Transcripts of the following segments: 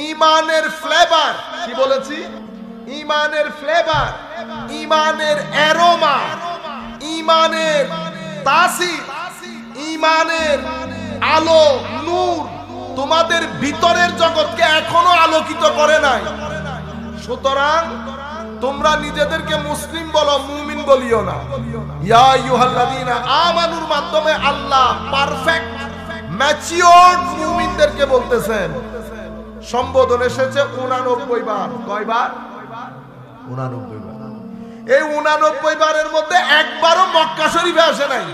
ইমানের ফ্লেভার, কি বলেছি? ইমানের ফ্লেভার, ইমানের অ্যারোমা, ইমানের তাসির, ইমানের আলো, নূর তোমাদের ভিতরের জগৎকে এখনো আলোকিত করে নাই। সুতরাং তোমরা নিজেদেরকে মুসলিম বলো, মুমিন বলিও না। ইয়া আইয়ুহাল্লাযীনা আমানুর মাধ্যমে আল্লাহ পারফেক্ট ম্যাচিওরড মুমিনদেরকে বলতেছেন। সম্বোধন এসেছে 89 বার। কয়বার? 89 বার। এই 89 বারের মধ্যে একবারও মক্কা শরীফে আসে নাই।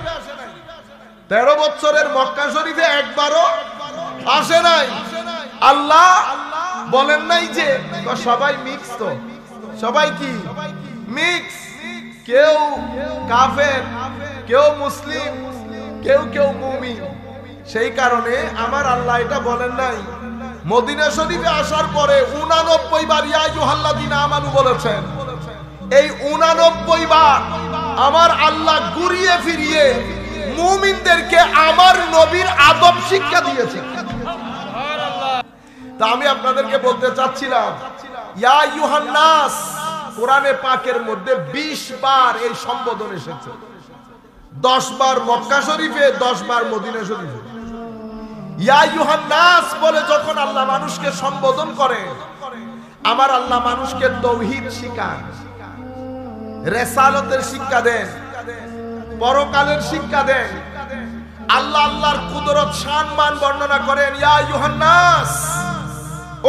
13 বছরের মক্কা শরীফে একবারও আসে নাই। আল্লাহ বলেন নাই যে সবাই মিক্স, তো সবাই কি মিক্স, কেউ কাফের, কেউ মুসলিম, কেউ কেউ মুমিন। সেই কারণে আমার আল্লাহ এটা বলেন নাই। মদিনা শরীফে আসার পরে 89 বার ইয়া আইয়ুহাল্লাযীনা আমানু বলেছেন। এই 89 বার আমার আল্লাহ ঘুরিয়ে ফিরিয়ে মুমিনদেরকে আমার নবীর আদব শিক্ষা দিয়েছেন। তা আমি আপনাদেরকে বলতে চাচ্ছিলাম, ইয়া আইয়ুহান নাস কোরআনে পাকের মধ্যে 20 বার এই সম্বোধন এসেছে। 10 বার মক্কা শরীফে, 10 বার মদিনা শরীফে। ইয়া আইয়ুহান নাস বলে যখন আল্লাহ মানুষকে সম্বোধন করে, আমার আল্লাহ মানুষকে তাওহীদ শিখান, রিসালাতের শিক্ষা দেন, পরকালের শিক্ষা দেন। আল্লাহ আল্লাহর কুদরত শান মান বর্ণনা করেন। ইয়া আইয়ুহান নাস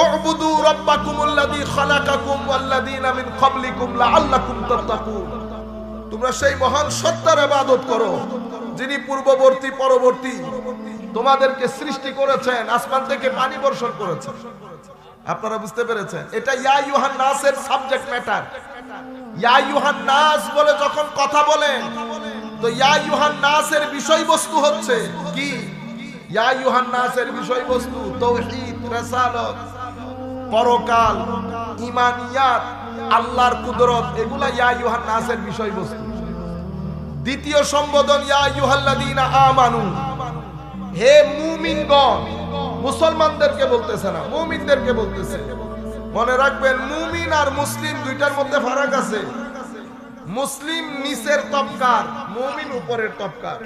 উ'বুদু রাব্বাকুমুল্লাযী খালাকাকুম ওয়াল্লাযীনা মিন ক্বাবলিকুম লাআল্লাকুম তাত্তাকুন। তোমরা সেই মহান সত্তার ইবাদত করো যিনি পূর্ববর্তী পরবর্তী তোমাদেরকে সৃষ্টি করেছেন, আসমান থেকে পানি বর্ষণ করেছেন। আপনারা বুঝতে পেরেছেন? এটা ইয়া আইয়ুহান নাসের সাবজেক্ট ম্যাটার। ইয়া আইয়ুহান নাস বলে যখন কথা বলেন, তো ইয়া আইয়ুহান নাসের বিষয়বস্তু হচ্ছে কি? ইয়া আইয়ুহান নাসের বিষয়বস্তু তাওহীদ, রিসালাত, পরকাল, ঈমানিয়াত, আল্লাহর কুদরত, এগুলা ইয়া আইয়ুহান নাসের বিষয়বস্তু। দ্বিতীয় সম্বোধন ইয়া আইয়ুহাল্লাযীনা আমানু, হে মুমিনগণ। মুসলমানদেরকে বলতেছে না, মুমিনদেরকে বলতেছে। মনে রাখবেন, মুমিন আর মুসলিম দুইটার মধ্যে ফারাক আছে। মুসলিম নিচের তবকার, মুমিন উপরের তবকার।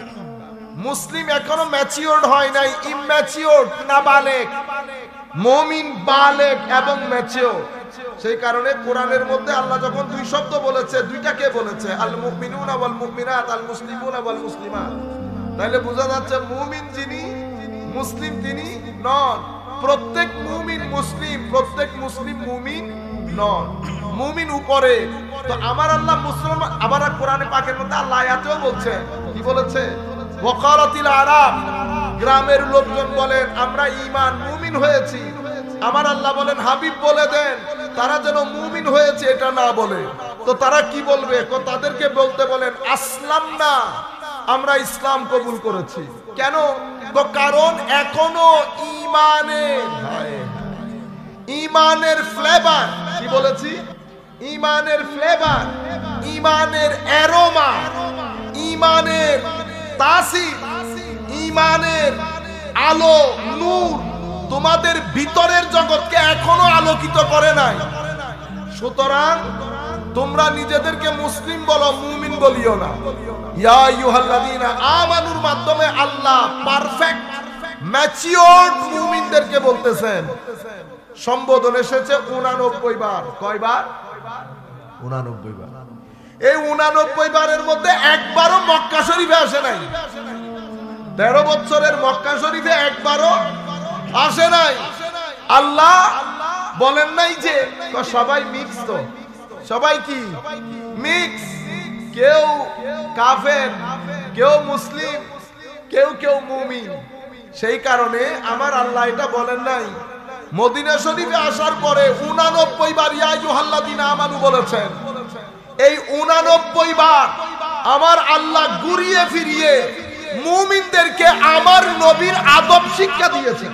মুসলিম এখনো ম্যাচিওরড হয় নাই, ইম্যাচিওরড, নাবালেগ। মুমিন বালেগ এবং ম্যাচিওর। সেই কারণে কোরআনের মধ্যে আল্লাহ যখন দুই শব্দ বলেছে, দুইটাকে বলেছে, আল মুমিনুনা ওয়াল মুমিনাত, আল মুসলিমুনা ওয়াল মুসলিমাত। তাহলে বোঝা যাচ্ছে মুমিন যিনি, মুসলিম তিনি নন। প্রত্যেক মুমিন মুসলিম, প্রত্যেক মুসলিম মুমিন নন। মুমিন উপরে। তো আমার আল্লাহ মুসলমান, আবার কোরআনে পাকের মধ্যে আল্লাহ আয়াতেও বলছে, কি বলেছে? ওয়াকারাতিল আরাব, গ্রামের লোকজন বলেন আমরা ঈমান মুমিন হয়েছি। আমার আল্লাহ বলেন হাবিব বলে দেন তারা যেন মুমিন হয়েছে এটা না বলে। তো তারা কি বলবে? তাদেরকে বলতে বলেন আসলামনা, আমরা ইসলাম কবুল করেছি। কেন? তো কারণ এখনো ইমানের ফ্লেভার, কি বলেছি? ইমানের ফ্লেভার, ইমানের অ্যারোমা, ইমানের তাসির, ইমানের আলো, নূর তোমাদের ভিতরের জগৎকে এখনো আলোকিত করে নাই। সুতরাং তোমরা নিজেদেরকে মুসলিম বলো, মুমিন বলিও না। ইয়া আইয়ুহাল্লাযীনা আমানুর মাধ্যমে আল্লাহ পারফেক্ট ম্যাচিওরড মুমিনদেরকে বলতেছেন। সম্বোধন এসেছে 89 বার। কয়বার? 89 বার। এই 89 বারের মধ্যে একবারও মক্কা শরীফে আসে নাই। 13 বছরের মক্কা শরীফে একবারও আসে নাই। আল্লাহ বলেন নাই যে সবাই মিক্স, তো সবাই কি মিক্স, কেউ কাফের, কেউ মুসলিম, কেউ কেউ মুমিন। সেই কারণে আমার আল্লাহ এটা বলেন নাই। মদিনা শরীফে আসার পরে 89 বার ইয়া আইয়ুহাল্লাযীনা আমানু বলেছেন। এই 89 বার আমার আল্লাহ ঘুরিয়ে ফিরিয়ে মুমিনদেরকে আমার নবীর আদব শিক্ষা দিয়েছেন।